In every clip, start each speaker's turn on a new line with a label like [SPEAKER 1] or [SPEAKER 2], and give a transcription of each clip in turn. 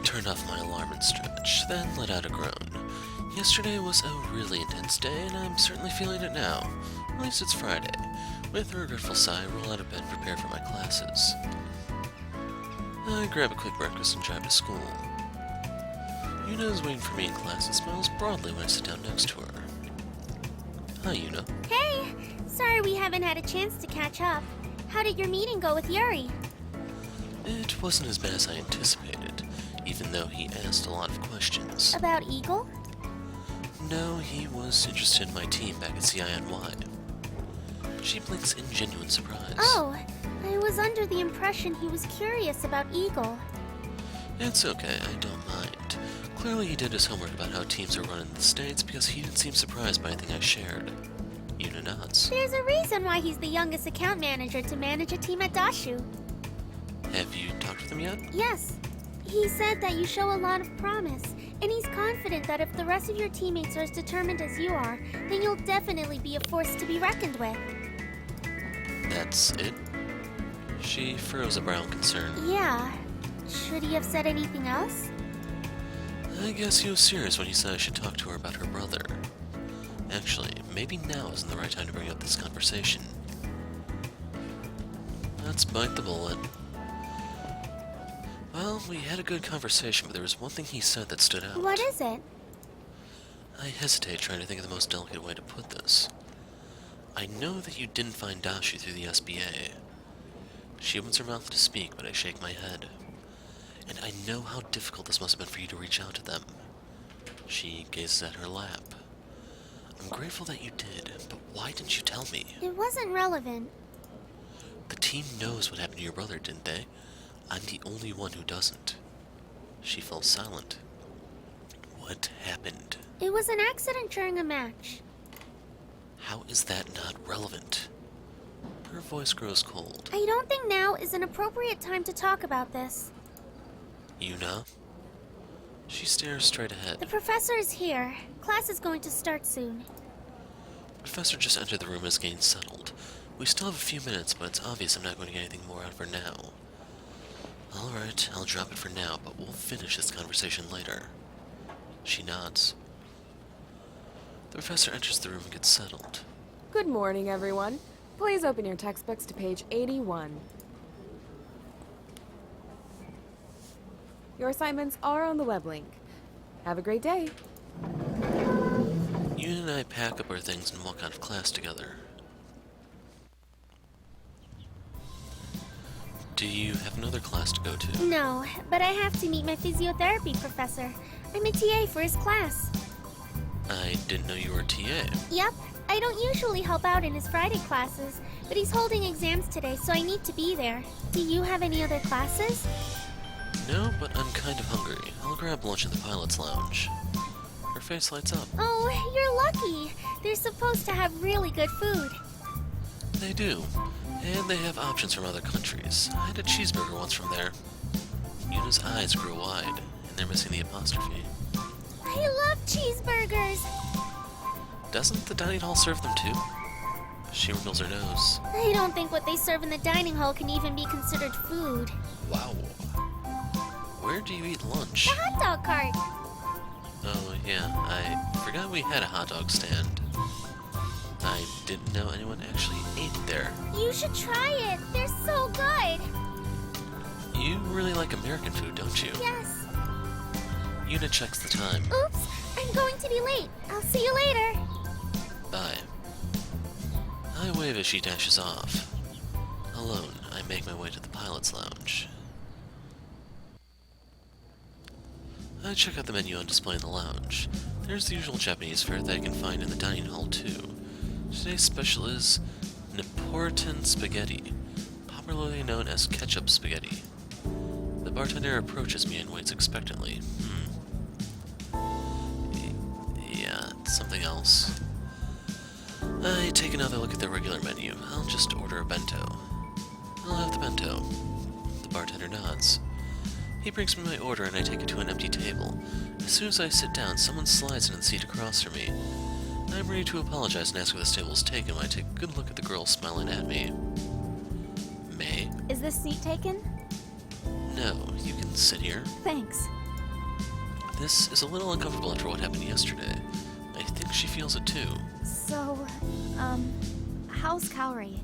[SPEAKER 1] turned off my alarm and stretched, then let out a groan. Yesterday was a really intense day, and I'm certainly feeling it now. At least it's Friday. With a regretful sigh, I roll out of bed and prepare for my classes. I grab a quick breakfast and drive to school. Yuna is waiting for me in class and smiles broadly when I sit down next to her. Hi, Yuna.
[SPEAKER 2] Hey! Sorry we haven't had a chance to catch up. How did your meeting go with Yuri?
[SPEAKER 1] It wasn't as bad as I anticipated, even though he asked a lot of questions.
[SPEAKER 2] About Eagle?
[SPEAKER 1] No, he was interested in my team back at CINY. She blinks in genuine surprise.
[SPEAKER 2] Oh, I was under the impression he was curious about Eagle.
[SPEAKER 1] It's okay, I don't mind. Clearly he did his homework about how teams are run in the States because he didn't seem surprised by anything I shared. Yuna nods.
[SPEAKER 2] There's a reason why he's the youngest account manager to manage a team at Dashu.
[SPEAKER 1] Have you talked with him yet?
[SPEAKER 2] Yes. He said that you show a lot of promise, and he's confident that if the rest of your teammates are as determined as you are, then you'll definitely be a force to be reckoned with.
[SPEAKER 1] That's it? She furrows a brow in concern.
[SPEAKER 2] Yeah. Should he have said anything else?
[SPEAKER 1] I guess he was serious when he said I should talk to her about her brother. Actually, maybe now isn't the right time to bring up this conversation. Let's bite the bullet. Well, we had a good conversation, but there was one thing he said that stood out.
[SPEAKER 2] What is it?
[SPEAKER 1] I hesitate trying to think of the most delicate way to put this. I know that you didn't find Dashi through the SBA. She opens her mouth to speak, but I shake my head. And I know how difficult this must have been for you to reach out to them. She gazes at her lap. I'm grateful that you did, but why didn't you tell me?
[SPEAKER 2] It wasn't relevant.
[SPEAKER 1] The team knows what happened to your brother, didn't they? I'm the only one who doesn't. She fell silent. What happened?
[SPEAKER 2] It was an accident during a match.
[SPEAKER 1] How is that not relevant? Her voice grows cold.
[SPEAKER 2] I don't think now is an appropriate time to talk about this.
[SPEAKER 1] Yuna? She stares straight ahead.
[SPEAKER 2] The professor is here. Class is going to start soon.
[SPEAKER 1] The professor just entered the room and is getting settled. We still have a few minutes, but it's obvious I'm not going to get anything more out of her now. Alright, I'll drop it for now, but we'll finish this conversation later. She nods. The professor enters the room and gets settled.
[SPEAKER 3] Good morning, everyone. Please open your textbooks to page 81. Your assignments are on the web link. Have a great day.
[SPEAKER 1] Yuna and I pack up our things and walk out of class together. Do you have another class to go to?
[SPEAKER 2] No, but I have to meet my physiotherapy professor. I'm a TA for his class.
[SPEAKER 1] I didn't know you were a TA.
[SPEAKER 2] Yep, I don't usually help out in his Friday classes, but he's holding exams today, so I need to be there. Do you have any other classes?
[SPEAKER 1] No, but I'm kind of hungry. I'll grab lunch in the pilot's lounge. Her face lights up.
[SPEAKER 2] Oh, you're lucky. They're supposed to have really good food.
[SPEAKER 1] They do. And they have options from other countries. I had a cheeseburger once from there. Yuna's eyes grew wide, and they're missing the apostrophe.
[SPEAKER 2] I love cheeseburgers.
[SPEAKER 1] Doesn't the dining hall serve them too? She wrinkles her nose.
[SPEAKER 2] I don't think what they serve in the dining hall can even be considered food.
[SPEAKER 1] Wow. Where do you eat lunch?
[SPEAKER 2] The hot dog cart.
[SPEAKER 1] Oh, yeah, I forgot we had a hot dog stand. I didn't know anyone actually ate there.
[SPEAKER 2] You should try it. They're so good.
[SPEAKER 1] You really like American food, don't you?
[SPEAKER 2] Yes.
[SPEAKER 1] Yuna checks the time.
[SPEAKER 2] Oops, I'm going to be late. I'll see you later.
[SPEAKER 1] Bye. I wave as she dashes off. Alone, I make my way to the pilot's lounge. I check out the menu on display in the lounge. There's the usual Japanese fare that I can find in the dining hall, too. Today's special is Neapolitan spaghetti, popularly known as ketchup spaghetti. The bartender approaches me and waits expectantly. Yeah, it's something else. I take another look at the regular menu. I'll just order a bento. I'll have the bento. The bartender nods. He brings me my order and I take it to an empty table. As soon as I sit down, someone slides in the seat across from me. I'm ready to apologize and ask where this table is taken when I take a good look at the girl smiling at me. May?
[SPEAKER 4] Is this seat taken?
[SPEAKER 1] No, you can sit here.
[SPEAKER 4] Thanks.
[SPEAKER 1] This is a little uncomfortable after what happened yesterday. I think she feels it too.
[SPEAKER 2] So, how's Kaori?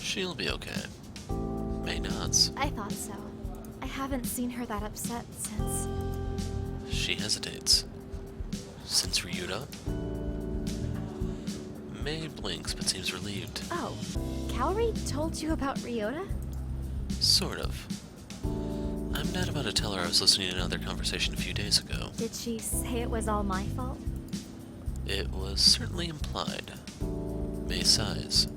[SPEAKER 1] She'll be okay. May nods.
[SPEAKER 2] I thought so. I haven't seen her that upset since...
[SPEAKER 1] She hesitates. Since Ryuta? May blinks but seems relieved.
[SPEAKER 2] Oh, Kaori told you about Ryota?
[SPEAKER 1] Sort of. I'm not about to tell her I was listening to another conversation a few days ago.
[SPEAKER 2] Did she say it was all my fault?
[SPEAKER 1] It was certainly implied. May sighs.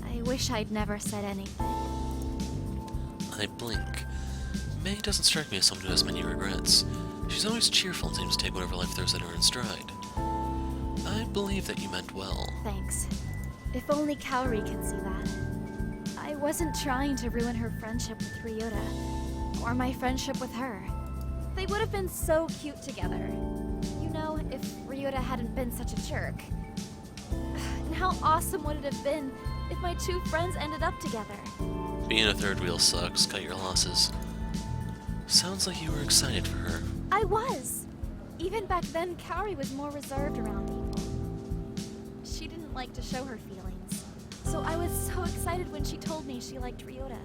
[SPEAKER 2] I wish I'd never said anything.
[SPEAKER 1] I blink. May doesn't strike me as someone who has many regrets. She's always cheerful and seems to take whatever life throws at her in stride. I believe that you meant well.
[SPEAKER 2] Thanks. If only Kaori could see that. I wasn't trying to ruin her friendship with Ryota, or my friendship with her. They would have been so cute together. You know, if Ryota hadn't been such a jerk. And how awesome would it have been if my two friends ended up together?
[SPEAKER 1] Being a third wheel sucks. Cut your losses. Sounds like you were excited for her.
[SPEAKER 2] I was! Even back then, Kaori was more reserved around people. She didn't like to show her feelings. So I was so excited when she told me she liked Ryota.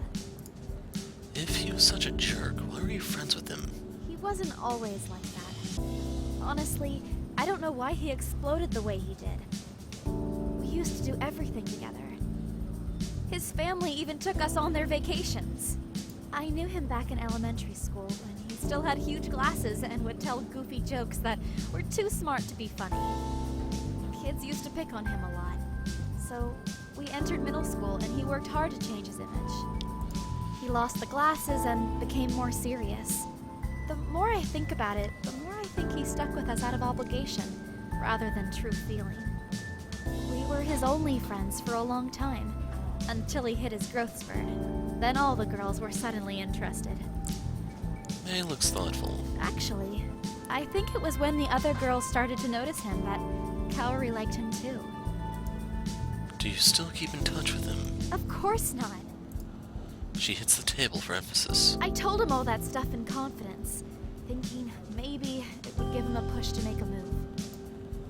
[SPEAKER 1] If he was such a jerk, why were you friends with him?
[SPEAKER 2] He wasn't always like that. Honestly, I don't know why he exploded the way he did. We used to do everything together. His family even took us on their vacations. I knew him back in elementary school when he still had huge glasses and would tell goofy jokes that were too smart to be funny. Kids used to pick on him a lot. So we entered middle school and he worked hard to change his image. He lost the glasses and became more serious. The more I think about it, the more I think he stuck with us out of obligation rather than true feeling. We were his only friends for a long time, until he hit his growth spurt. Then all the girls were suddenly interested.
[SPEAKER 1] May looks thoughtful.
[SPEAKER 2] Actually, I think it was when the other girls started to notice him that Kaori liked him too.
[SPEAKER 1] Do you still keep in touch with him?
[SPEAKER 2] Of course not.
[SPEAKER 1] She hits the table for emphasis.
[SPEAKER 2] I told him all that stuff in confidence, thinking maybe it would give him a push to make a move.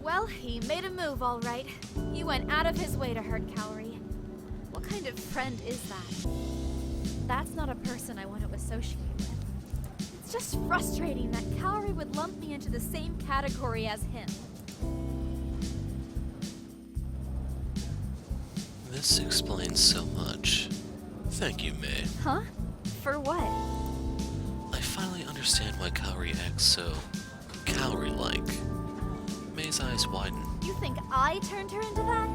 [SPEAKER 2] Well, he made a move, all right. He went out of his way to hurt Kaori. What kind of friend is that? That's not a person I want to associate with. It's just frustrating that Kaori would lump me into the same category as him.
[SPEAKER 1] This explains so much. Thank you, May.
[SPEAKER 2] Huh? For what?
[SPEAKER 1] I finally understand why Kaori acts so Kaori-like. May's eyes widen.
[SPEAKER 2] You think I turned her into that?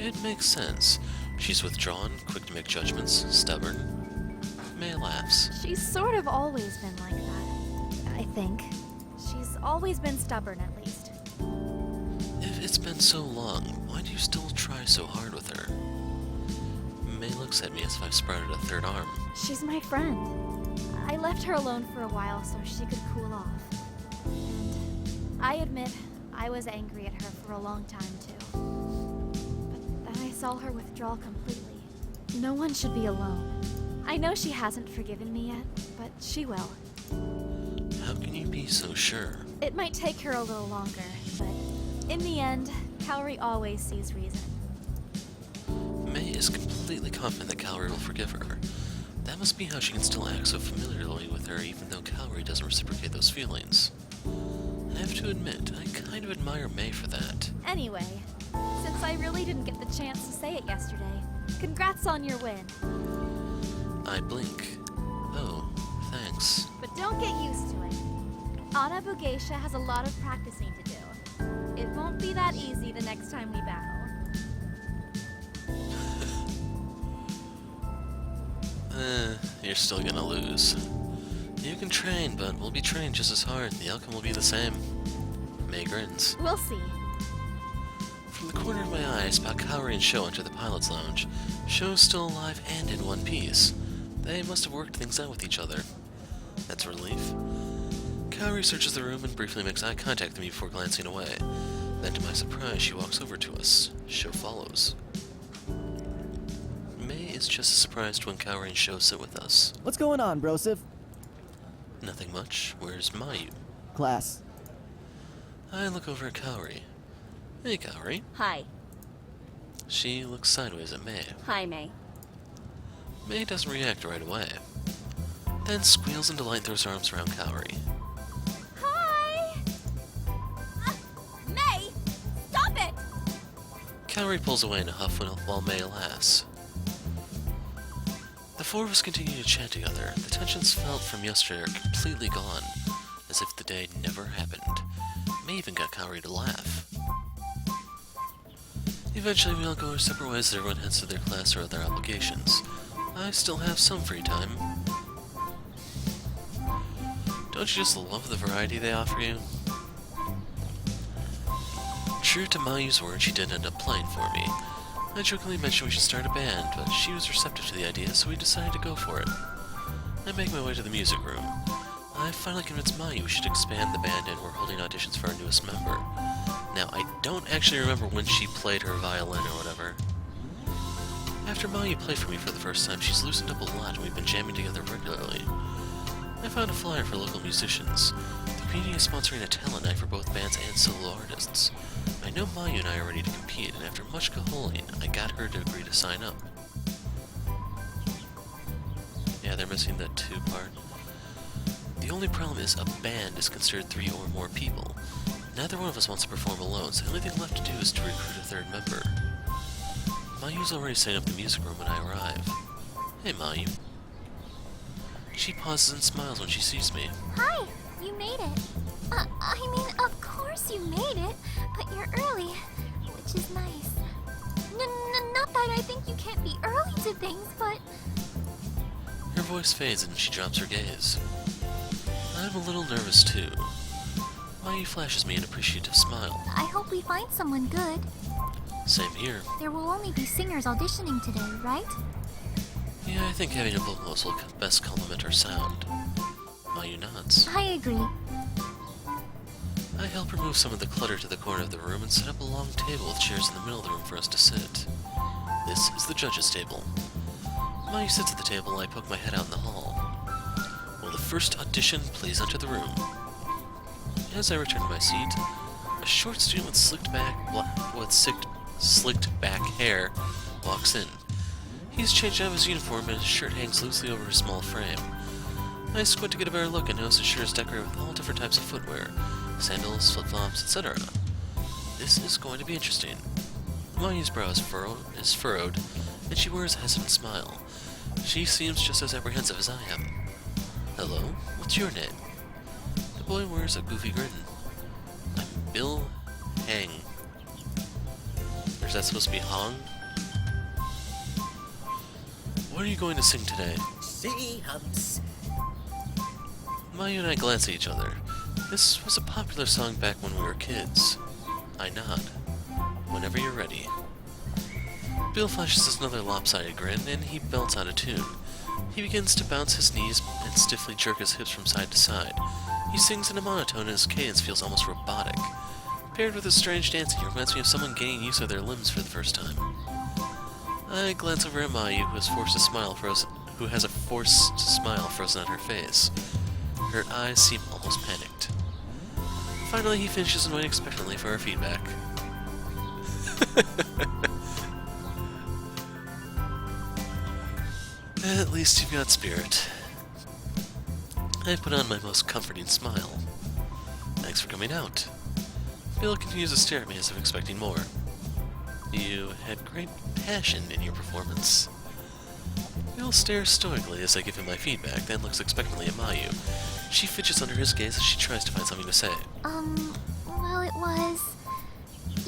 [SPEAKER 1] It makes sense. She's withdrawn, quick to make judgments, stubborn. May laughs.
[SPEAKER 2] She's sort of always been like that, I think. She's always been stubborn, at least.
[SPEAKER 1] If it's been so long, why do you still try so hard with her? May looks at me as if I've sprouted a third arm.
[SPEAKER 2] She's my friend. I left her alone for a while so she could cool off. And I admit, I was angry at her for a long time, too. But then I saw her withdraw completely. No one should be alone. I know she hasn't forgiven me yet, but she will.
[SPEAKER 1] How can you be so sure?
[SPEAKER 2] It might take her a little longer, but in the end, Kaori always sees reason.
[SPEAKER 1] May is completely confident that Kaori will forgive her. That must be how she can still act so familiarly with her even though Kaori doesn't reciprocate those feelings. I have to admit, I kind of admire May for that.
[SPEAKER 2] Anyway, since I really didn't get the chance to say it yesterday, congrats on your win.
[SPEAKER 1] I blink. Oh, thanks.
[SPEAKER 2] But don't get used to it. Onna-Bugeisha has a lot of practicing to do. It won't be that easy the next time we battle.
[SPEAKER 1] You're still gonna lose. You can train, but we'll be training just as hard. The outcome will be the same. May grins.
[SPEAKER 2] We'll see.
[SPEAKER 1] From the corner of my eye, I spot Kaori and Sho enter the pilot's lounge. Sho's still alive and in one piece. They must have worked things out with each other. That's a relief. Kaori searches the room and briefly makes eye contact with me before glancing away. Then, to my surprise, she walks over to us. Sho follows. May is just as surprised when Kaori and Sho sit with us.
[SPEAKER 4] What's going on, Brosif?
[SPEAKER 1] Nothing much. Where's Mayu?
[SPEAKER 4] Class.
[SPEAKER 1] I look over at Kaori. Hey, Kaori.
[SPEAKER 5] Hi.
[SPEAKER 1] She looks sideways at May.
[SPEAKER 5] Hi, May.
[SPEAKER 1] May doesn't react right away. Then squeals in delight and throws her arms around Kaori.
[SPEAKER 2] Hi! May! Stop it!
[SPEAKER 1] Kaori pulls away in a huff while May laughs. The four of us continue to chat together. The tensions felt from yesterday are completely gone, as if the day never happened. May even got Kaori to laugh. Eventually we all go our separate ways as everyone heads to their class or other obligations. I still have some free time. Don't you just love the variety they offer you? True to Mayu's word, she did end up playing for me. I jokingly mentioned we should start a band, but she was receptive to the idea, so we decided to go for it. I make my way to the music room. I finally convinced Mayu we should expand the band and we're holding auditions for our newest member. Now, I don't actually remember when she played her violin or whatever. After Mayu played for me for the first time, she's loosened up a lot and we've been jamming together regularly. I found a flyer for local musicians. The community is sponsoring a talent night for both bands and solo artists. I know Mayu and I are ready to compete, and after much cajoling, I got her to agree to sign up. Yeah, they're missing that 2 part. The only problem is a band is considered 3 or more people. Neither one of us wants to perform alone, so the only thing left to do is to recruit a 3rd member. Mayu's already setting up the music room when I arrive. Hey, Mayu. She pauses and smiles when she sees me.
[SPEAKER 2] Hi! You made it. I mean, of course you made it, but you're early, which is nice. Not that I think you can't be early to things, but...
[SPEAKER 1] Her voice fades and she drops her gaze. I'm a little nervous too. Mayu flashes me an appreciative smile.
[SPEAKER 2] I hope we find someone good.
[SPEAKER 1] Same here.
[SPEAKER 2] There will only be singers auditioning today, right?
[SPEAKER 1] Yeah, I think having a vocalist will best complement our sound. Mayu nods.
[SPEAKER 2] I agree.
[SPEAKER 1] I help remove some of the clutter to the corner of the room and set up a long table with chairs in the middle of the room for us to sit. This is the judges' table. Mayu sits at the table and I poke my head out in the hall. Will the first audition please enter the room? As I return to my seat, a short student with slicked back hair walks in. He's changed out of his uniform and his shirt hangs loosely over his small frame. I squint to get a better look and notice his shirt is decorated with all different types of footwear. Sandals, flip-flops, etc. This is going to be interesting. Mayu's brow is furrowed, and she wears a hesitant smile. She seems just as apprehensive as I am. Hello, what's your name? The boy wears a goofy grin. I'm Bill Hang. Or is that supposed to be Hong? What are you going to sing today?
[SPEAKER 4] Sea hunts.
[SPEAKER 1] Mayu and I glance at each other. This was a popular song back when we were kids. I nod. Whenever you're ready. Bill flashes us another lopsided grin, and he belts out a tune. He begins to bounce his knees and stiffly jerk his hips from side to side. He sings in a monotone and his cadence feels almost robotic. Paired with his strange dancing, he reminds me of someone gaining use of their limbs for the first time. I glance over at Mayu, who has a forced smile frozen on her face. Her eyes seem almost panicked. Finally, he finishes and waits expectantly for our feedback. At least you've got spirit. I put on my most comforting smile. Thanks for coming out. Bill continues to stare at me as if expecting more. You had great passion in your performance. Bill stares stoically as I give him my feedback, then looks expectantly at Mayu. She fidgets under his gaze as she tries to find something to say.
[SPEAKER 2] Well, it was...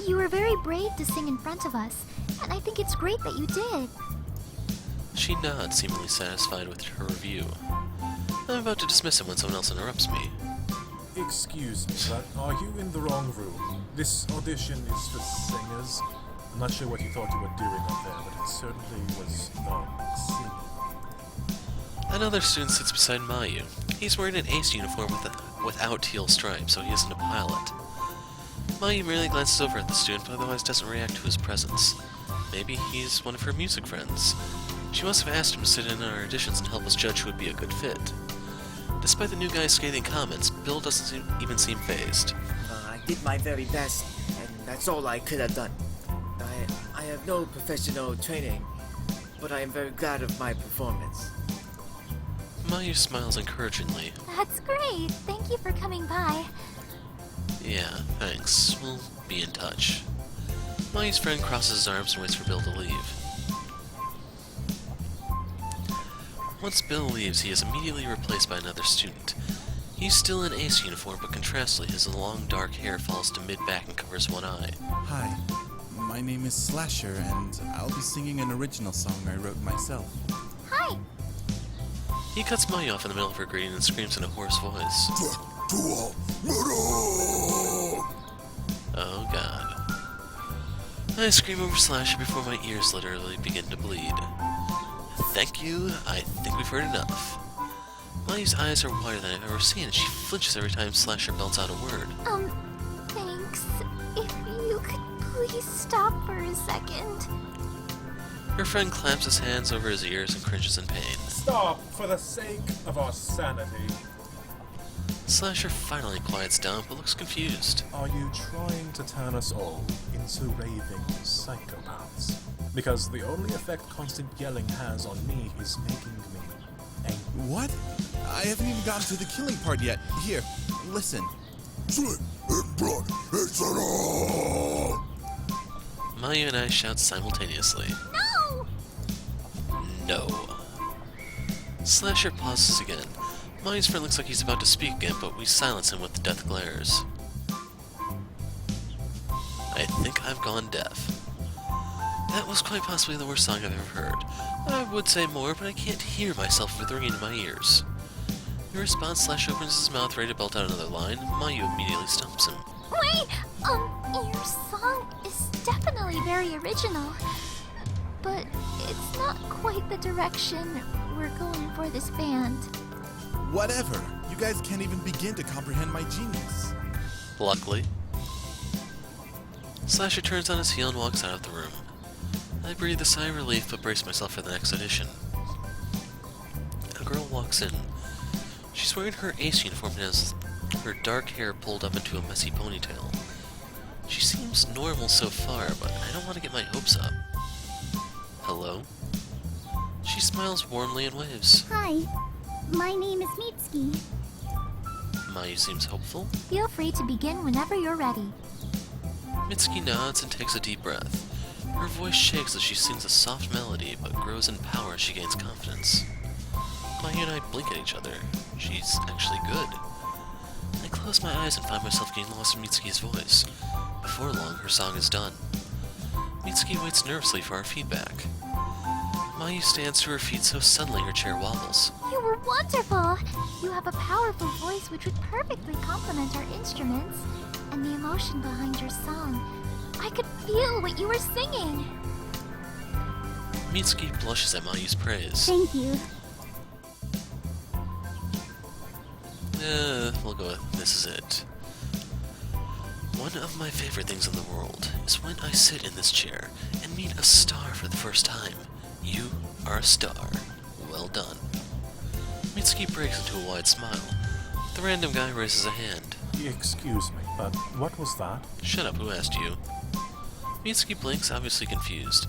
[SPEAKER 2] You were very brave to sing in front of us, and I think it's great that you did.
[SPEAKER 1] She nods, seemingly satisfied with her review. I'm about to dismiss him when someone else interrupts me.
[SPEAKER 6] Excuse me, but are you in the wrong room? This audition is for singers. I'm not sure what you thought you were doing up there, but it certainly was not singing.
[SPEAKER 1] Another student sits beside Mayu. He's wearing an ace uniform without teal stripes, so he isn't a pilot. Mayu merely glances over at the student, but otherwise doesn't react to his presence. Maybe he's one of her music friends. She must have asked him to sit in on our auditions and help us judge who would be a good fit. Despite the new guy's scathing comments, Bill doesn't even seem fazed.
[SPEAKER 4] I did my very best, and that's all I could have done. I have no professional training, but I am very glad of my performance.
[SPEAKER 1] Mayu smiles encouragingly.
[SPEAKER 2] That's great. Thank you for coming by.
[SPEAKER 1] Yeah, thanks. We'll be in touch. Mayu's friend crosses his arms and waits for Bill to leave. Once Bill leaves, he is immediately replaced by another student. He's still in ace uniform, but contrastly, his long dark hair falls to mid-back and covers one eye.
[SPEAKER 5] Hi, my name is Slasher, and I'll be singing an original song I wrote myself.
[SPEAKER 2] Hi.
[SPEAKER 1] He cuts Mayu off in the middle of her greeting and screams in a hoarse voice. Oh god. I scream over Slasher before my ears literally begin to bleed. Thank you, I think we've heard enough. Mayu's eyes are wider than I've ever seen, and she flinches every time Slasher belts out a word.
[SPEAKER 2] Thanks. If you could please stop for a second.
[SPEAKER 1] Her friend clamps his hands over his ears and cringes in pain.
[SPEAKER 6] Stop, for the sake of our sanity.
[SPEAKER 1] Slasher finally quiets down, but looks confused.
[SPEAKER 6] Are you trying to turn us all into raving psychopaths? Because the only effect constant yelling has on me is making me angry.
[SPEAKER 5] What? I haven't even gotten to the killing part yet. Here, listen.
[SPEAKER 1] Mayu and I shout simultaneously.
[SPEAKER 2] No!
[SPEAKER 1] No. Slasher pauses again. Mayu's friend looks like he's about to speak again, but we silence him with the death glares. I think I've gone deaf. That was quite possibly the worst song I've ever heard. I would say more, but I can't hear myself with the ringing in my ears. In response, Slash opens his mouth ready to belt out another line. Mayu immediately stops him.
[SPEAKER 2] Wait! Your song is definitely very original. But it's not quite the direction we're going for this band.
[SPEAKER 5] Whatever. You guys can't even begin to comprehend my genius.
[SPEAKER 1] Luckily. Slasher turns on his heel and walks out of the room. I breathe a sigh of relief, but brace myself for the next audition. A girl walks in. She's wearing her ace uniform and has her dark hair pulled up into a messy ponytail. She seems normal so far, but I don't want to get my hopes up. Hello? She smiles warmly and waves.
[SPEAKER 7] Hi, my name is Mitsuki.
[SPEAKER 1] Mayu seems hopeful.
[SPEAKER 2] Feel free to begin whenever you're ready.
[SPEAKER 1] Mitsuki nods and takes a deep breath. Her voice shakes as she sings a soft melody, but grows in power as she gains confidence. Mayu and I blink at each other. She's actually good. I close my eyes and find myself getting lost in Mitsuki's voice. Before long, her song is done. Mitsuki waits nervously for our feedback. Mayu stands to her feet so suddenly her chair wobbles.
[SPEAKER 2] You were wonderful! You have a powerful voice which would perfectly complement our instruments and the emotion behind your song. I could feel what you were singing!
[SPEAKER 1] Mitsuki blushes at Mayu's praise.
[SPEAKER 7] Thank you.
[SPEAKER 1] We'll go with this is it. One of my favorite things in the world is when I sit in this chair and meet a star for the first time. You are a star. Well done. Mitsuki breaks into a wide smile. The random guy raises a hand.
[SPEAKER 6] Excuse me, but what was that?
[SPEAKER 1] Shut up, who asked you? Mitsuki blinks, obviously confused.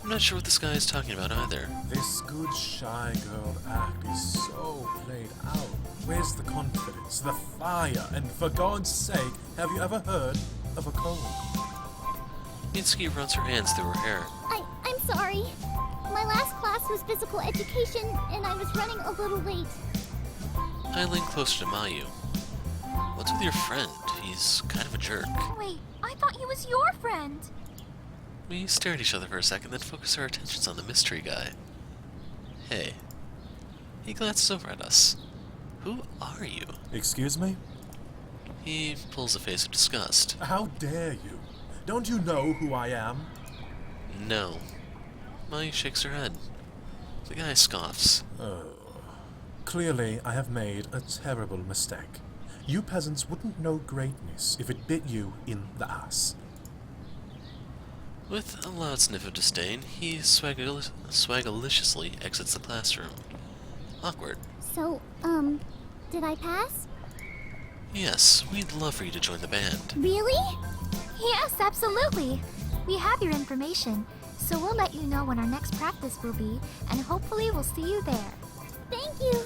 [SPEAKER 1] I'm not sure what this guy is talking about either.
[SPEAKER 6] This good shy girl act is so played out. Where's the confidence, the fire, and for God's sake, have you ever heard of a cold?
[SPEAKER 1] Mitsuki runs her hands through her hair.
[SPEAKER 7] I'm sorry. My last class was physical education, and I was running a little late.
[SPEAKER 1] I lean closer to Mayu. What's with your friend? He's kind of a jerk.
[SPEAKER 2] Wait, I thought he was your friend!
[SPEAKER 1] We stare at each other for a second, then focus our attentions on the mystery guy. Hey. He glances over at us. Who are you?
[SPEAKER 6] Excuse me?
[SPEAKER 1] He pulls a face of disgust.
[SPEAKER 6] How dare you? Don't you know who I am?
[SPEAKER 1] No. Mayu shakes her head. The guy scoffs.
[SPEAKER 6] Clearly, I have made a terrible mistake. You peasants wouldn't know greatness if it bit you in the ass.
[SPEAKER 1] With a loud sniff of disdain, he swagaliciously exits the classroom. Awkward.
[SPEAKER 7] So, Did I pass?
[SPEAKER 1] Yes, we'd love for you to join the band.
[SPEAKER 7] Really?
[SPEAKER 8] Yes, absolutely. We have your information, so we'll let you know when our next practice will be, and hopefully we'll see you there.
[SPEAKER 7] Thank you.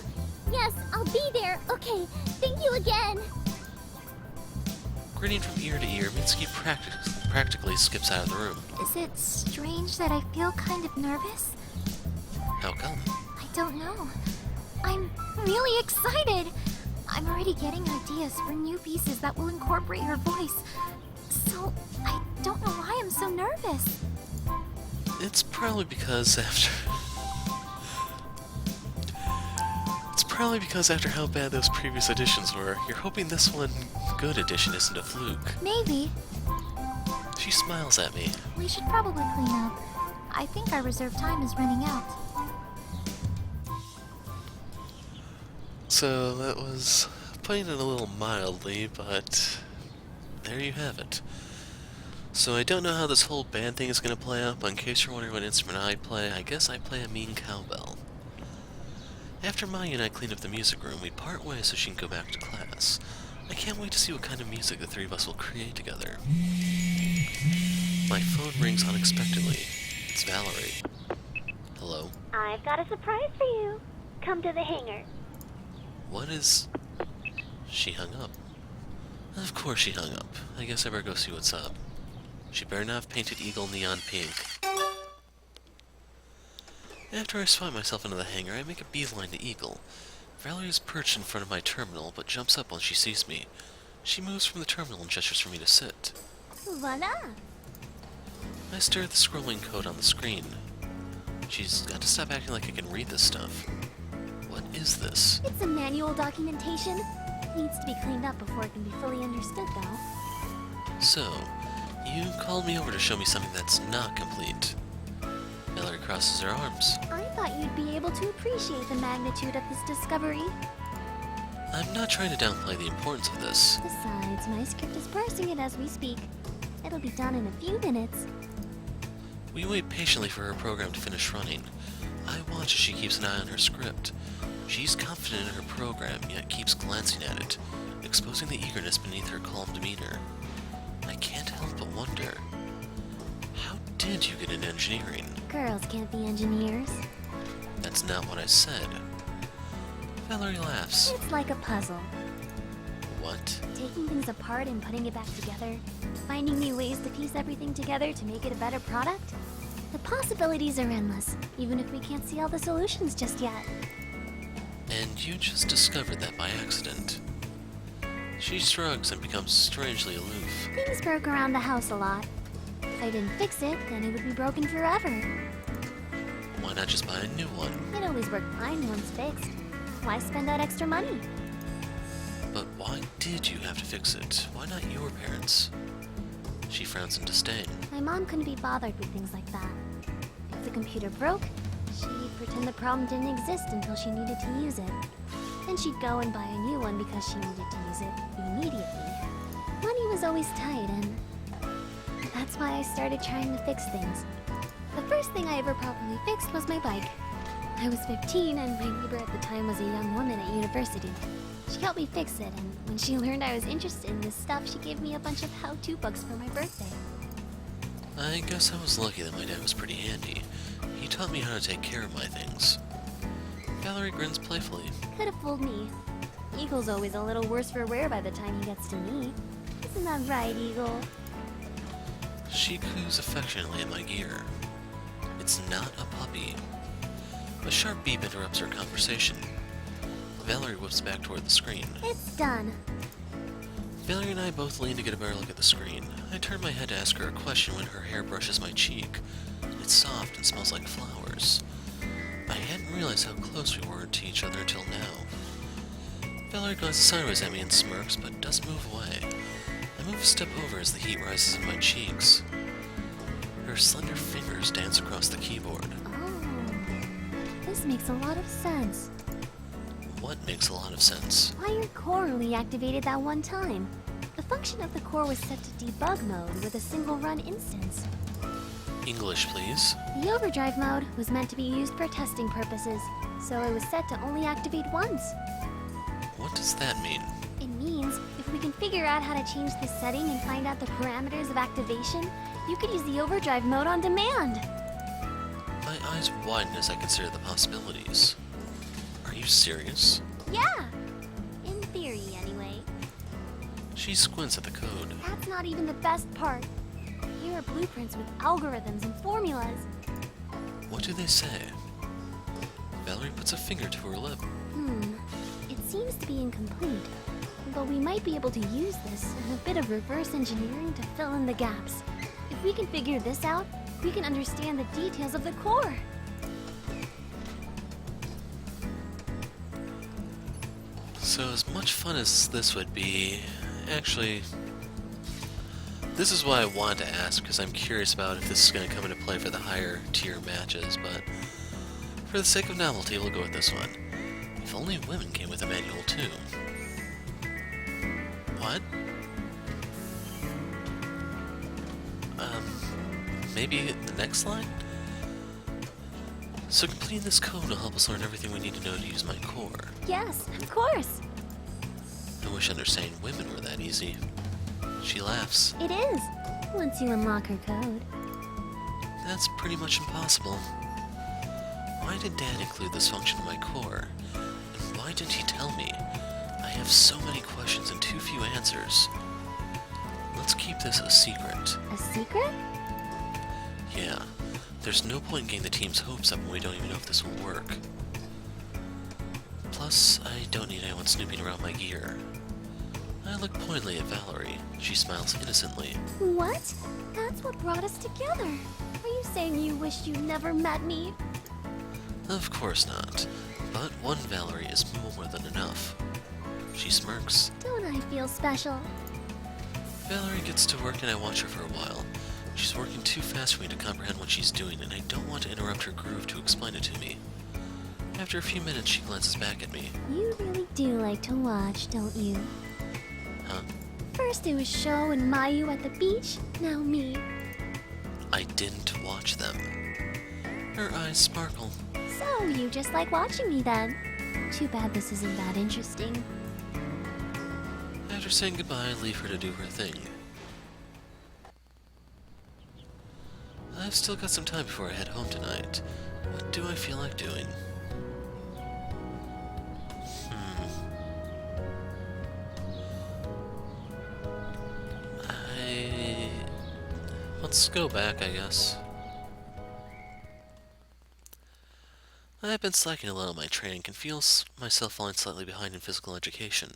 [SPEAKER 7] Yes, I'll be there. Okay, thank you again.
[SPEAKER 1] Grinning from ear to ear, Mitsuki practically skips out of the room.
[SPEAKER 8] Is it strange that I feel kind of nervous?
[SPEAKER 1] How come?
[SPEAKER 8] I don't know. I'm really excited. I'm already getting ideas for new pieces that will incorporate her voice. So, I don't know why I'm so nervous.
[SPEAKER 1] It's probably because after... how bad those previous editions were, you're hoping this one good edition isn't a fluke.
[SPEAKER 8] Maybe.
[SPEAKER 1] She smiles at me.
[SPEAKER 8] We should probably clean up. I think our reserve time is running out.
[SPEAKER 1] So that was putting it a little mildly, but there you have it. So I don't know how this whole band thing is going to play out, but in case you're wondering what instrument I play, I guess I play a mean cowbell. After Mayu and I clean up the music room, we part ways so she can go back to class. I can't wait to see what kind of music the three of us will create together. My phone rings unexpectedly. It's Valerie. Hello?
[SPEAKER 7] I've got a surprise for you. Come to the hangar.
[SPEAKER 1] What is... She hung up. Of course she hung up. I guess I better go see what's up. She better not have painted Eagle neon pink. After I swipe myself into the hangar, I make a beeline to Eagle. Valerie is perched in front of my terminal, but jumps up when she sees me. She moves from the terminal and gestures for me to sit.
[SPEAKER 7] Voila!
[SPEAKER 1] I stare at the scrolling code on the screen. She's got to stop acting like I can read this stuff. What is this?
[SPEAKER 7] It's a manual documentation. Needs to be cleaned up before it can be fully understood, though.
[SPEAKER 1] So, you called me over to show me something that's not complete. Valerie crosses her arms.
[SPEAKER 7] I thought you'd be able to appreciate the magnitude of this discovery.
[SPEAKER 1] I'm not trying to downplay the importance of this.
[SPEAKER 7] Besides, my script is parsing it as we speak. It'll be done in a few minutes.
[SPEAKER 1] We wait patiently for her program to finish running. I watch as she keeps an eye on her script. She's confident in her program, yet keeps glancing at it, exposing the eagerness beneath her calm demeanor. I can't help but wonder, how did you get into engineering?
[SPEAKER 7] Girls can't be engineers.
[SPEAKER 1] That's not what I said. Valerie laughs.
[SPEAKER 7] It's like a puzzle.
[SPEAKER 1] What?
[SPEAKER 7] Taking things apart and putting it back together. Finding new ways to piece everything together to make it a better product. The possibilities are endless, even if we can't see all the solutions just yet.
[SPEAKER 1] And you just discovered that by accident. She shrugs and becomes strangely aloof.
[SPEAKER 7] Things broke around the house a lot. If I didn't fix it, then it would be broken forever.
[SPEAKER 1] Why not just buy a new one?
[SPEAKER 7] It always worked fine once fixed. Why spend that extra money?
[SPEAKER 1] But why did you have to fix it? Why not your parents? She frowns in disdain.
[SPEAKER 7] My mom couldn't be bothered with things like that. If the computer broke, she'd pretend the problem didn't exist until she needed to use it. Then she'd go and buy a new one because she needed to use it immediately. Money was always tight, and that's why I started trying to fix things. The first thing I ever properly fixed was my bike. I was 15, and my neighbor at the time was a young woman at university. She helped me fix it, and when she learned I was interested in this stuff, she gave me a bunch of how-to books for my birthday.
[SPEAKER 1] I guess I was lucky that my dad was pretty handy. He taught me how to take care of my things. Valerie grins playfully.
[SPEAKER 7] Could have fooled me. Eagle's always a little worse for wear by the time he gets to me. Isn't that right, Eagle?
[SPEAKER 1] She coos affectionately in my ear. It's not a puppy. A sharp beep interrupts our conversation. Valerie whips back toward the screen.
[SPEAKER 7] It's done.
[SPEAKER 1] Valerie and I both lean to get a better look at the screen. I turn my head to ask her a question when her hair brushes my cheek. It's soft and smells like flowers. I hadn't realized how close we were to each other until now. Valerie glances sideways at me and smirks, but doesn't move away. I move a step over as the heat rises in my cheeks. Her slender fingers dance across the keyboard.
[SPEAKER 7] Oh, this makes a lot of sense.
[SPEAKER 1] What makes a lot of sense?
[SPEAKER 7] Why your core only activated that one time? The function of the core was set to debug mode with a single run instance.
[SPEAKER 1] English, please.
[SPEAKER 7] The overdrive mode was meant to be used for testing purposes, so it was set to only activate once.
[SPEAKER 1] What does that mean?
[SPEAKER 7] It means if we can figure out how to change this setting and find out the parameters of activation, you could use the overdrive mode on demand.
[SPEAKER 1] My eyes widen as I consider the possibilities. Are you serious?
[SPEAKER 7] Yeah! In theory, anyway.
[SPEAKER 1] She squints at the code.
[SPEAKER 7] That's not even the best part. Here are blueprints with algorithms and formulas.
[SPEAKER 1] What do they say? Valerie puts a finger to her lip.
[SPEAKER 7] It seems to be incomplete. But we might be able to use this and a bit of reverse engineering to fill in the gaps. If we can figure this out, we can understand the details of the core.
[SPEAKER 1] So as much fun as this would be, actually, this is why I wanted to ask, because I'm curious about if this is going to come into play for the higher tier matches, but for the sake of novelty, we'll go with this one. If only women came with a manual too. What? Maybe the next line? So completing this code will help us learn everything we need to know to use my core.
[SPEAKER 7] Yes, of course.
[SPEAKER 1] I wish understanding women were that easy. She laughs.
[SPEAKER 7] It is, once you unlock her code.
[SPEAKER 1] That's pretty much impossible. Why did Dad include this function in my core? And why didn't he tell me? I have so many questions and too few answers. Let's keep this a secret.
[SPEAKER 7] A secret?
[SPEAKER 1] Yeah, there's no point in getting the team's hopes up when we don't even know if this will work. Plus, I don't need anyone snooping around my gear. I look pointedly at Valerie. She smiles innocently.
[SPEAKER 7] What? That's what brought us together. Are you saying you wish you never met me?
[SPEAKER 1] Of course not. But one Valerie is more than enough. She smirks.
[SPEAKER 7] Don't I feel special?
[SPEAKER 1] Valerie gets to work and I watch her for a while. She's working too fast for me to comprehend what she's doing, and I don't want to interrupt her groove to explain it to me. After a few minutes, she glances back at me.
[SPEAKER 7] You really do like to watch, don't you?
[SPEAKER 1] Huh?
[SPEAKER 7] First it was Sho and Mayu at the beach, now me.
[SPEAKER 1] I didn't watch them. Her eyes sparkle.
[SPEAKER 7] So you just like watching me then? Too bad this isn't that interesting.
[SPEAKER 1] After saying goodbye, I leave her to do her thing. I've still got some time before I head home tonight. What do I feel like doing? Let's go back, I guess. I've been slacking a little on my training and feel myself falling slightly behind in physical education.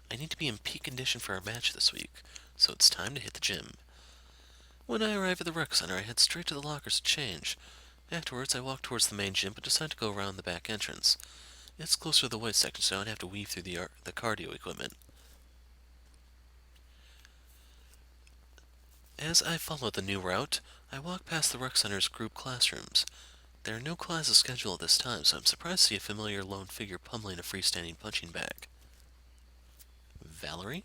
[SPEAKER 1] I need to be in peak condition for our match this week, so it's time to hit the gym. When I arrive at the rec center, I head straight to the lockers to change. Afterwards, I walk towards the main gym, but decide to go around the back entrance. It's closer to the weight section, so I don't have to weave through the cardio equipment. As I follow the new route, I walk past the rec center's group classrooms. There are no classes scheduled at this time, so I'm surprised to see a familiar lone figure pummeling a freestanding punching bag. Valerie?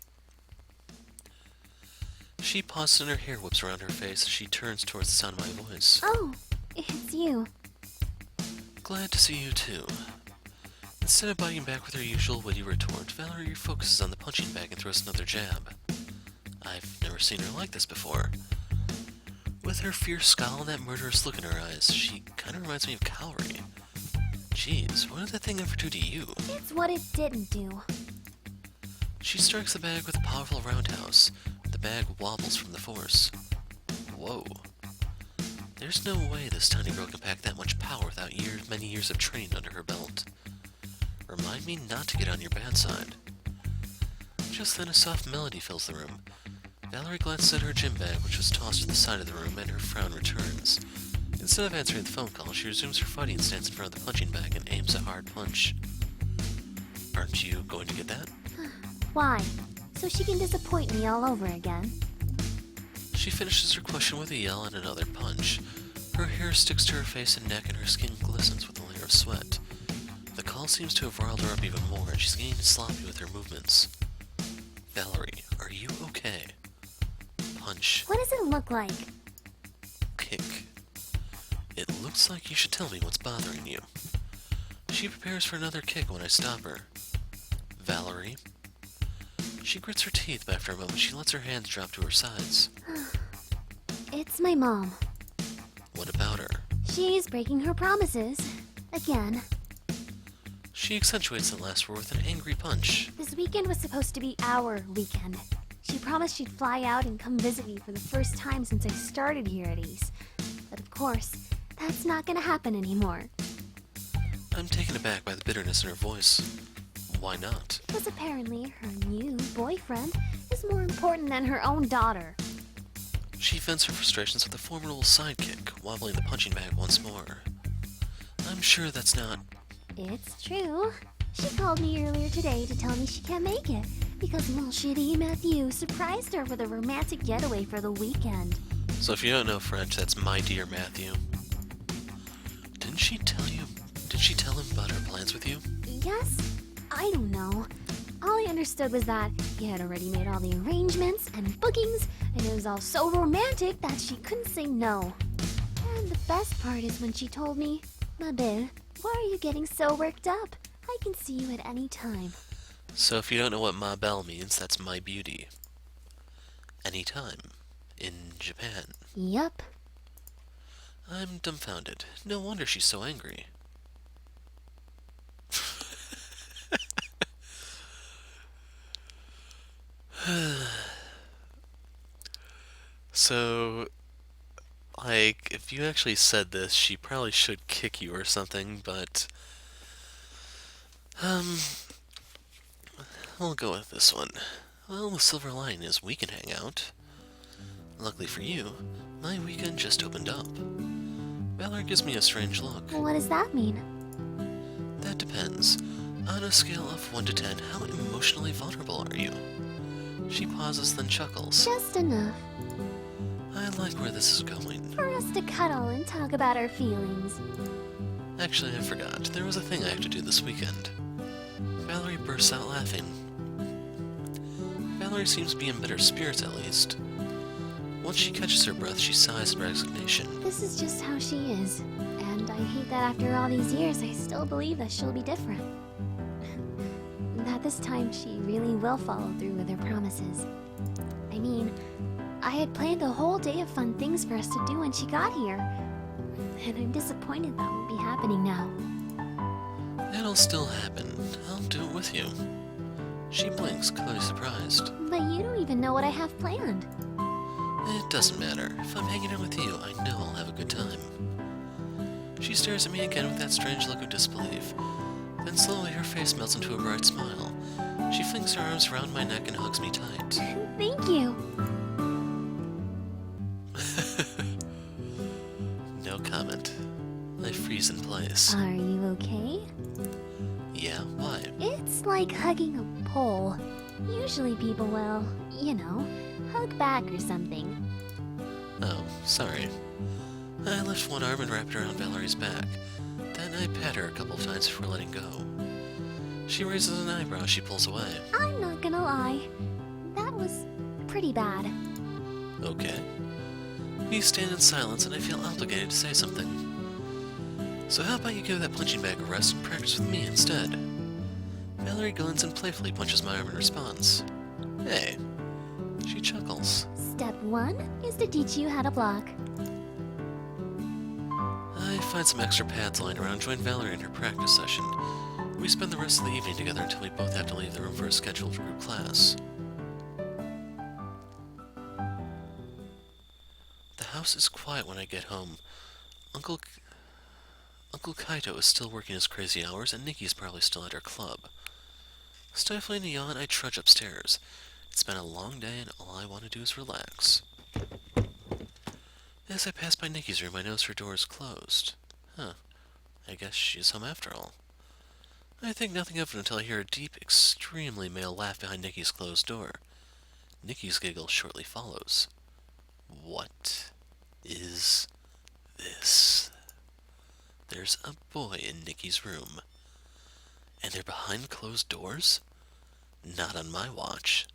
[SPEAKER 1] She pauses and her hair whips around her face as she turns towards the sound of my voice.
[SPEAKER 7] Oh, it's you.
[SPEAKER 1] Glad to see you too. Instead of biting back with her usual witty retort, Valerie focuses on the punching bag and throws another jab. I've never seen her like this before. With her fierce scowl and that murderous look in her eyes, she kind of reminds me of Calorie. Jeez, what did that thing ever do to you?
[SPEAKER 7] It's what it didn't do.
[SPEAKER 1] She strikes the bag with a powerful roundhouse. The bag wobbles from the force. Whoa. There's no way this tiny girl can pack that much power without many years of training under her belt. Remind me not to get on your bad side. Just then a soft melody fills the room. Valerie glances at her gym bag, which was tossed to the side of the room, and her frown returns. Instead of answering the phone call, she resumes her fighting stance in front of the punching bag and aims a hard punch. Aren't you going to get that?
[SPEAKER 7] Why? So she can disappoint me all over again.
[SPEAKER 1] She finishes her question with a yell and another punch. Her hair sticks to her face and neck, and her skin glistens with a layer of sweat. The call seems to have riled her up even more, and she's getting sloppy with her movements. Valerie, are you okay? Punch.
[SPEAKER 7] What does it look like?
[SPEAKER 1] Kick. It looks like you should tell me what's bothering you. She prepares for another kick when I stop her. Valerie. She grits her teeth, but after a moment she lets her hands drop to her sides.
[SPEAKER 7] It's my mom.
[SPEAKER 1] What about her?
[SPEAKER 7] She's breaking her promises. Again.
[SPEAKER 1] She accentuates the last word with an angry punch.
[SPEAKER 7] This weekend was supposed to be our weekend. She promised she'd fly out and come visit me for the first time since I started here at Ace. But of course, that's not gonna happen anymore.
[SPEAKER 1] I'm taken aback by the bitterness in her voice. Why not?
[SPEAKER 7] Because apparently her new boyfriend is more important than her own daughter.
[SPEAKER 1] She vents her frustrations with a formidable sidekick, wobbling the punching bag once more. I'm sure that's not...
[SPEAKER 7] It's true. She called me earlier today to tell me she can't make it because little shitty Matthew surprised her with a romantic getaway for the weekend.
[SPEAKER 1] So if you don't know French, that's my dear Matthew. Did she tell him about her plans with you?
[SPEAKER 7] Yes? I don't know. All I understood was that he had already made all the arrangements and bookings, and it was all so romantic that she couldn't say no. And the best part is when she told me, "Ma belle, why are you getting so worked up? I can see you at any time."
[SPEAKER 1] So if you don't know what Ma Belle means, that's my beauty. Anytime. In Japan.
[SPEAKER 7] Yup.
[SPEAKER 1] I'm dumbfounded. No wonder she's so angry. So, like, if you actually said this, she probably should kick you or something, but... we'll go with this one. Well, the silver lining is we can hang out. Luckily for you, my weekend just opened up. Valerie gives me a strange look.
[SPEAKER 7] What does that mean?
[SPEAKER 1] That depends. On a scale of 1 to 10, how emotionally vulnerable are you? She pauses, then chuckles.
[SPEAKER 7] Just enough
[SPEAKER 1] I like where this is going.
[SPEAKER 7] for us to cuddle and talk about our feelings.
[SPEAKER 1] Actually, I forgot. There was a thing I have to do this weekend. Valerie bursts out laughing. Valerie seems to be in better spirits, at least. Once she catches her breath, she sighs in resignation.
[SPEAKER 7] This is just how she is. And I hate that after all these years, I still believe that she'll be different. That this time she really will follow through with her promises. I mean, I had planned a whole day of fun things for us to do when she got here. And I'm disappointed that won't be happening now.
[SPEAKER 1] It'll still happen. I'll do it with you. She blinks, clearly surprised.
[SPEAKER 7] But you don't even know what I have planned.
[SPEAKER 1] It doesn't matter. If I'm hanging out with you, I know I'll have a good time. She stares at me again with that strange look of disbelief. Then slowly her face melts into a bright smile. She flings her arms around my neck and hugs me tight.
[SPEAKER 7] Thank you.
[SPEAKER 1] No comment. I freeze in place.
[SPEAKER 7] Are you okay?
[SPEAKER 1] Yeah, why?
[SPEAKER 7] It's like hugging a pole. Usually people will, you know, hug back or something.
[SPEAKER 1] Oh, sorry. I lift one arm and wrap it around Valerie's back. Then I pat her a couple of times before letting go. She raises an eyebrow as she pulls away.
[SPEAKER 7] I'm not gonna lie. That was pretty bad.
[SPEAKER 1] Okay. We stand in silence and I feel obligated to say something. So how about you give that punching bag a rest and practice with me instead? Valerie grins and playfully punches my arm in response. Hey. She chuckles.
[SPEAKER 7] Step 1 is to teach you how to block.
[SPEAKER 1] I find some extra pads lying around and join Valerie in her practice session. We spend the rest of the evening together until we both have to leave the room for a scheduled group class. The house is quiet when I get home. Uncle Kaito is still working his crazy hours, and Nikki is probably still at her club. Stifling a yawn, I trudge upstairs. It's been a long day, and all I want to do is relax. As I pass by Nikki's room, I notice her door is closed. Huh. I guess she's home after all. I think nothing of it until I hear a deep, extremely male laugh behind Nikki's closed door. Nikki's giggle shortly follows. What is this? There's a boy in Nikki's room. And they're behind closed doors? Not on my watch.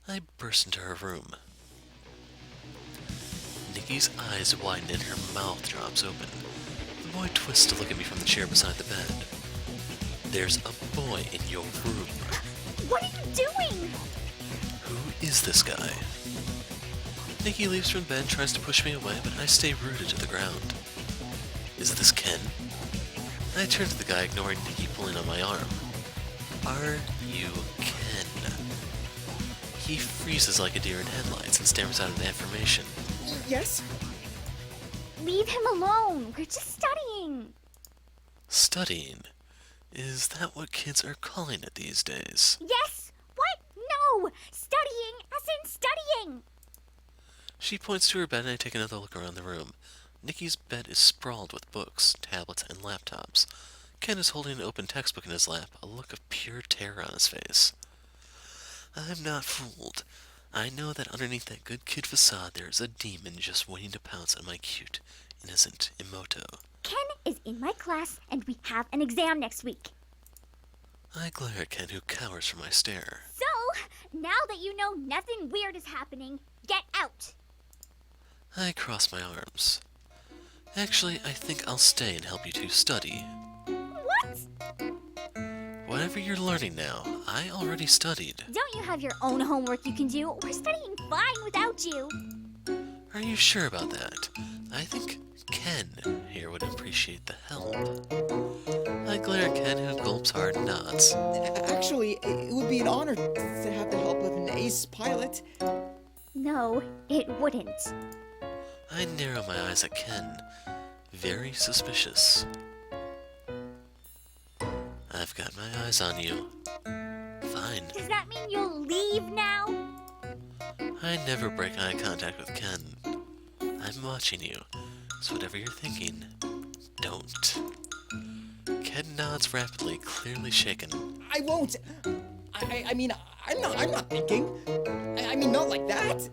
[SPEAKER 1] I burst into her room. Nikki's eyes widen and her mouth drops open. The boy twists to look at me from the chair beside the bed. There's a boy in your room.
[SPEAKER 8] What are you doing?
[SPEAKER 1] Who is this guy? Nikki leaves from bed and tries to push me away, but I stay rooted to the ground. Is this Ken? I turn to the guy, ignoring Nikki pulling on my arm. Are you Ken? He freezes like a deer in headlights and stammers out an affirmation.
[SPEAKER 9] Yes?
[SPEAKER 8] Leave him alone. We're just studying.
[SPEAKER 1] Studying? Is that what kids are calling it these days?
[SPEAKER 8] Yes? What? No! Studying as in studying!
[SPEAKER 1] She points to her bed and I take another look around the room. Nikki's bed is sprawled with books, tablets, and laptops. Ken is holding an open textbook in his lap, a look of pure terror on his face. I'm not fooled. I know that underneath that good kid facade there is a demon just waiting to pounce on my cute, innocent Emoto.
[SPEAKER 8] Ken is in my class, and we have an exam next week.
[SPEAKER 1] I glare at Ken, who cowers from my stare.
[SPEAKER 8] So, now that you know nothing weird is happening, get out!
[SPEAKER 1] I cross my arms. Actually, I think I'll stay and help you two study.
[SPEAKER 8] What?
[SPEAKER 1] Whatever you're learning now, I already studied.
[SPEAKER 8] Don't you have your own homework you can do? We're studying fine without you.
[SPEAKER 1] Are you sure about that? I think Ken here would appreciate the help. I glare at Ken, who gulps hard and nods.
[SPEAKER 9] Actually, it would be an honor to have the help of an ace pilot.
[SPEAKER 8] No, it wouldn't.
[SPEAKER 1] I narrow my eyes at Ken, very suspicious. I've got my eyes on you. Fine.
[SPEAKER 8] Does that mean you'll leave now?
[SPEAKER 1] I never break eye contact with Ken. I'm watching you, so whatever you're thinking, don't. Ken nods rapidly, clearly shaken.
[SPEAKER 9] I won't. I mean, I'm not thinking. I mean, not like that.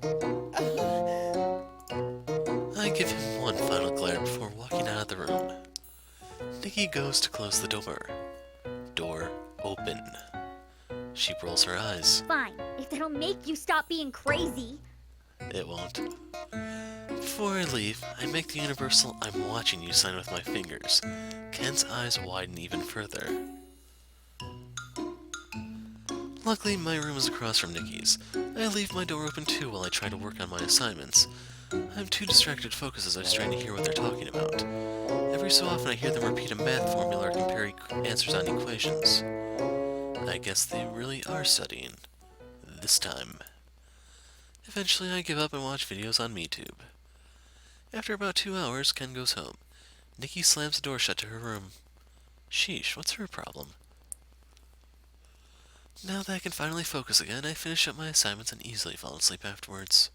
[SPEAKER 1] I give him one final glare before walking out of the room. Nikki goes to close the door. Door open. She rolls her eyes.
[SPEAKER 8] Fine, if it'll make you stop being crazy.
[SPEAKER 1] It won't. Before I leave, I make the universal "I'm watching you" sign with my fingers. Ken's eyes widen even further. Luckily, my room is across from Nikki's. I leave my door open too while I try to work on my assignments. I'm too distracted to focus as I strain to hear what they're talking about. Every so often I hear them repeat a math formula or compare answers on equations. I guess they really are studying. This time. Eventually I give up and watch videos on MeTube. After about 2 hours, Ken goes home. Nikki slams the door shut to her room. Sheesh, what's her problem? Now that I can finally focus again, I finish up my assignments and easily fall asleep afterwards.